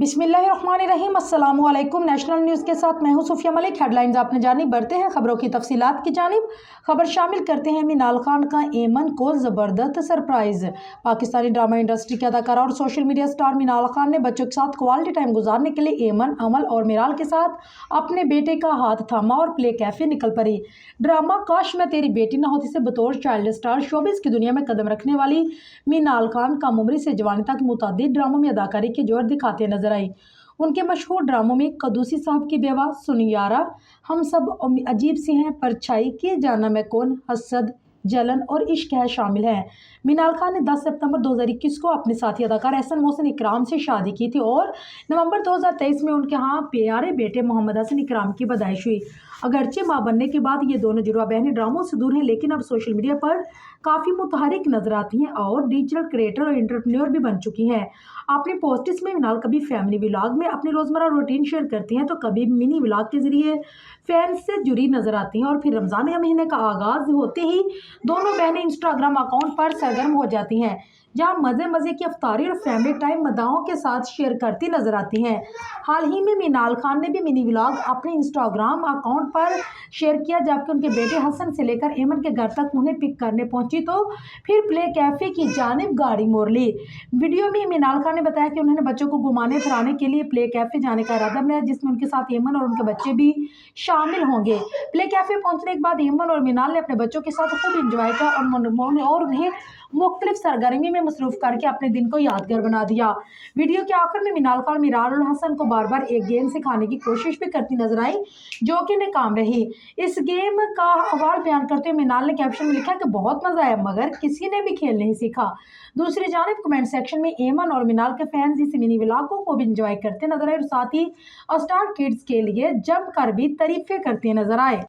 बिस्मिल्लाहिर्रहमानिर्रहीम। अस्सलामु अलैकुम। नेशनल न्यूज़ के साथ मैं हूं सुफिया मलिक। हेडलाइंस आपने जानी, बढ़ते हैं खबरों की तफसीलात की जानिब। खबर शामिल करते हैं मीनाल खान का एमन को ज़बरदस्त सरप्राइज़। पाकिस्तानी ड्रामा इंडस्ट्री के अदाकारा और social media star Meenal Khan ने बच्चों के साथ क्वालिटी टाइम गुजारने के लिए एमन, अमल और मिराल के साथ अपने बेटे का हाथ थामा और प्ले कैफे निकल पड़ी। ड्रामा काश मैं तेरी बेटी न होती से बतौर चाइल्ड स्टार शोबिस की दुनिया में कदम रखने वाली मीनाल खान कम उम्री से जवानी तक मुतअद्दिद ड्रामों में अदाकारी के जोर दिखाते नजर आई। उनके मशहूर ड्रामों में कदूसी साहब की बेवा, सुनियारा, हम सब अजीब सी हैं, परछाई, किए जाना मैं कौन, हसद, जलन और इश्क है शामिल है। मीनाल खान ने 10 सितंबर 2021 को अपने साथी अदाकार एहसन मोहसिन इकराम से शादी की थी और नवंबर 2023 में उनके यहाँ प्यारे बेटे मोहम्मद हसन इकराम की पैदाइश हुई। अगरचे मां बनने के बाद ये दोनों जुड़वा बहनें ड्रामों से दूर हैं, लेकिन अब सोशल मीडिया पर काफ़ी मुतहरिक नजर आती हैं और डिजिटल क्रिएटर और एंटरप्रेन्योर भी बन चुकी हैं। अपने पोस्ट्स में मीनाल कभी फैमिली व्लॉग में अपनी रोज़मर्रा रूटीन शेयर करती हैं तो कभी मिनी व्लॉग के जरिए फैंस से जुड़ी नजर आती हैं। और फिर रमज़ान का महीने का आगाज़ होते ही दोनों बहनें इंस्टाग्राम अकाउंट पर सरगर्म हो जाती हैं, जहां मज़े मज़े की अफ्तारी और फैमिली टाइम मदाओं के साथ शेयर करती नजर आती हैं। हाल ही में मीनाल खान ने भी मिनी व्लॉग अपने इंस्टाग्राम अकाउंट पर शेयर किया, जबकि उनके बेटे हसन से लेकर एमन के घर तक उन्हें पिक करने पहुंची तो फिर प्ले कैफे की जानिब गाड़ी मोड़ ली। वीडियो में मीनाल खान ने बताया कि उन्होंने बच्चों को घुमाने फिराने के लिए प्ले कैफे जाने का इरादा बनाया, जिसमें उनके साथ एमन और उनके बच्चे भी शामिल होंगे। प्ले कैफे पहुंचने के बाद एमन और मीनाल ने अपने बच्चों के साथ खूब इंजॉय किया और उन्हें मुख्तलिफ सरगर्मी में मसरूफ करके अपने दिन को यादगार बना दिया। वीडियो के आखिर में मीनाल खान मिराल और हसन को बार बार एक गेम सिखाने की कोशिश भी करती नजर आई, जो कि नाकाम रही। इस गेम का अहवाल बयान करते हुए मीनाल ने कैप्शन में लिखा कि बहुत मजा आया मगर किसी ने भी खेल नहीं सीखा। दूसरी जानिब कमेंट सेक्शन में एमन और मीनाल के फैंस इस मिनी व्लॉग को भी इंजॉय करते नजर आए और साथ ही स्टार किड्स के लिए जम कर भी तारीफें करते नजर आए।